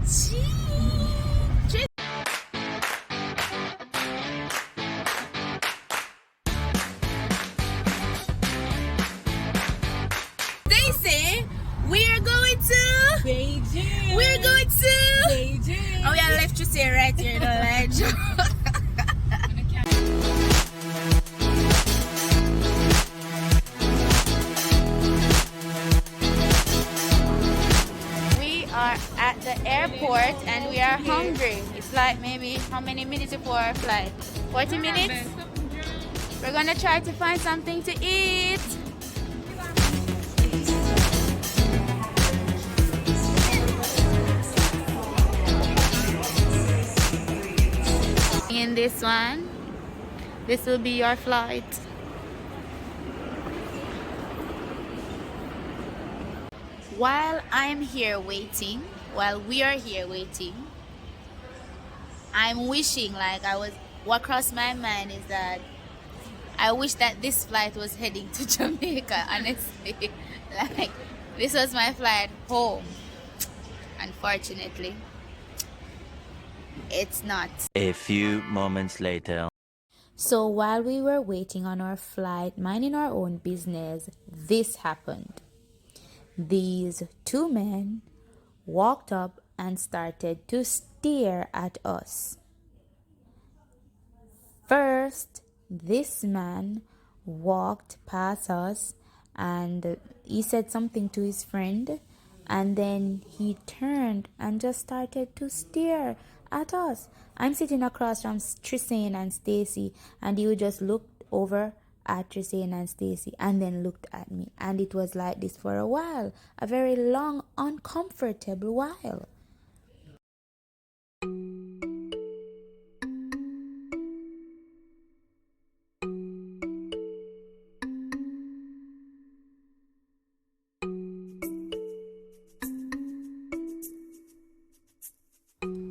They say we're going to Beijing. We're going to Beijing. Oh, we are left to say right here, the ledge. We are at the airport and we are hungry. It's like maybe how many minutes before our flight? 40 minutes? We're gonna try to find something to eat. In this one, this will be your flight. While I'm here waiting, while we are here waiting, I'm wishing, what crossed my mind is that I wish that this flight was heading to Jamaica, honestly. Like, this was my flight home. Unfortunately, it's not. A few moments later. So while we were waiting on our flight, minding our own business, this happened. These two men walked up and started to stare at us. First, this man walked past us and he said something to his friend, and then he turned and just started to stare at us. I'm sitting across from Trisane and Stacy, and he would just look over at Trisane and Stacy and then looked at me, and it was like this for a while, a very long, uncomfortable while.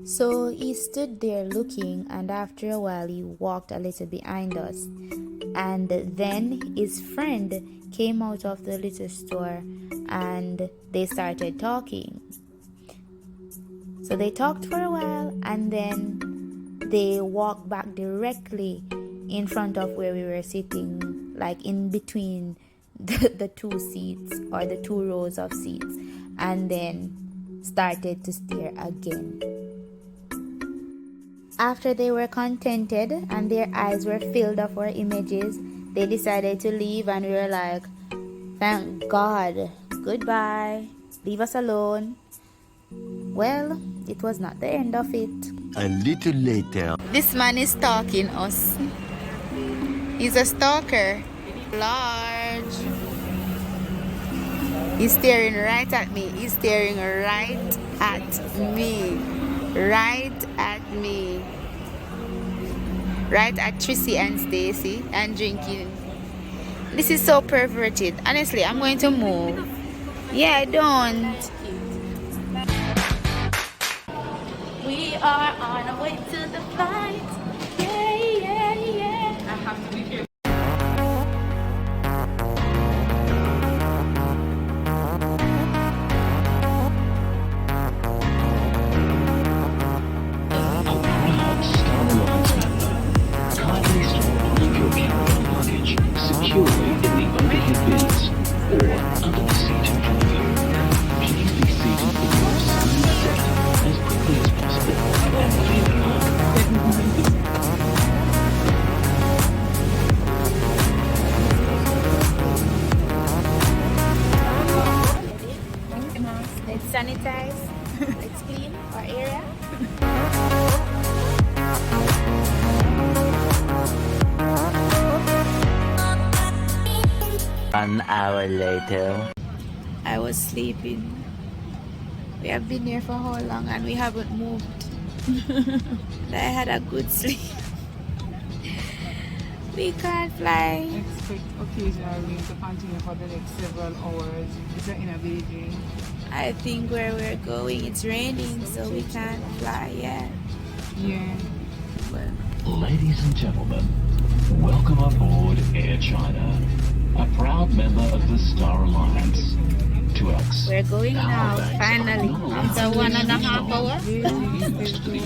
So he stood there looking, and after a while he walked a little behind us, and then his friend came out of the little store and they started talking. So they talked for a while and then they walked back directly in front of where we were sitting, like in between the two seats or the two rows of seats, and then started to stare again. After they were contented and their eyes were filled of our images, they decided to leave, and we were like, thank God, goodbye, leave us alone. Well, it was not the end of it. A little later. This man is stalking us. He's a stalker. Large. He's staring right at me. He's staring right at me. Right at me. Right at Trissy and Stacy and drinking. This is so perverted. Honestly, I'm going to move. Yeah, don't. We are on our way to the flight. Yeah, yeah, yeah. I have to be here. Kindly store all of your carry-on luggage securely in the overhead bins or under the seat in front of you. Please be seated with your seat set as quickly as possible and clear the Let's sanitize. Let's clean our area. 1 hour later. I was sleeping. We have been here for how long and we haven't moved. I had a good sleep. We can't fly. Expect occasional rain to continue for the next several hours. Is that in a Beijing? I think where we're going it's raining, so we can't fly yet. Yeah. Well, Ladies and gentlemen, welcome aboard Air China, a proud member of the Star Alliance. To our We're going now, finally. After 1.5 hours.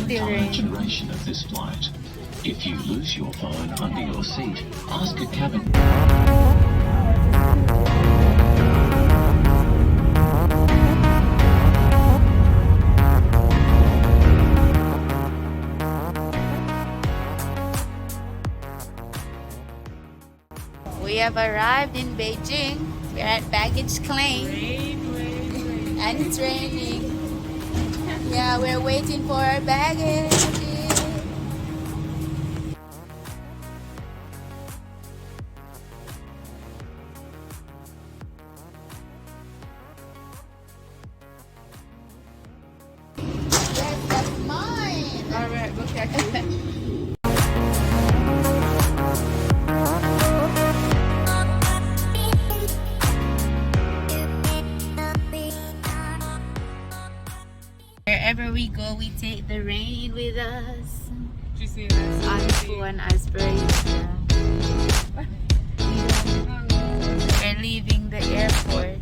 The final generation of this flight. If you lose your phone under your seat, ask a cabin. We have arrived in Beijing. We're at baggage claim. And it's raining. Yeah, we're waiting for our baggage. Yes, that's mine. Alright, go catch it. Wherever we go, we take the rain with us. Did you see that? Anspo and aspiration. We're leaving the airport.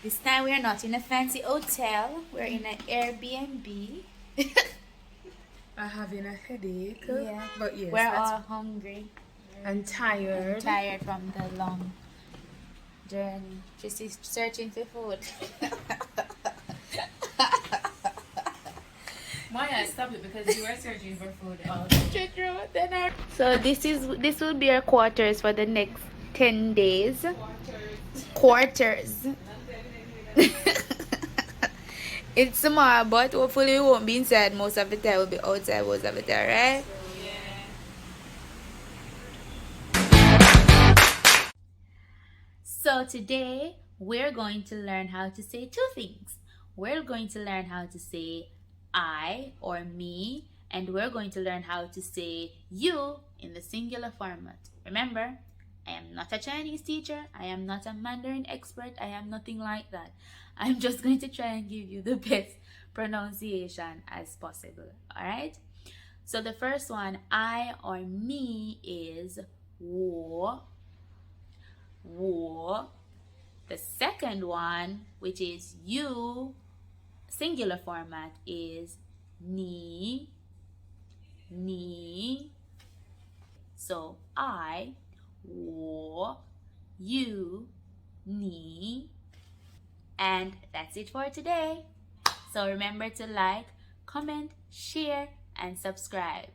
This time we are not in a fancy hotel. We're in an Airbnb. I'm having a headache. Yeah. But yes, We're all hungry and tired. and tired from the long journey. She's searching for food. Maya, stop it because you are searching for food. So this will be our quarters for the next 10 days. Quarters. It's small, but hopefully we won't be inside most of the time. We'll be outside most of the time, right? So today we're going to learn how to say two things. We're going to learn how to say I or me, and we're going to learn how to say you in the singular format. Remember, I am not a Chinese teacher. I am not a Mandarin expert. I am nothing like that. I'm just going to try and give you the best pronunciation as possible. All right? So the first one, I or me, is 我. 我. The second one, which is you, singular format, is 你. 你. So I, 我, you, 你. And that's it for today. So remember to like, comment, share, and subscribe.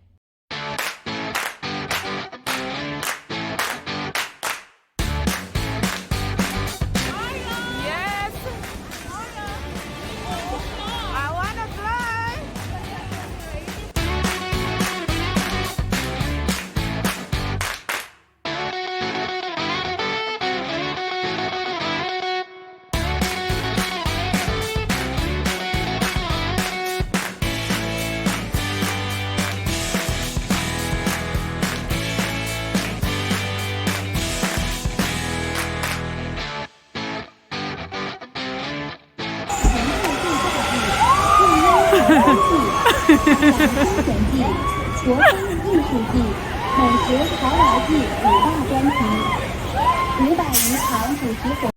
国风艺术季美食潮玩季5大专题，500余场主题活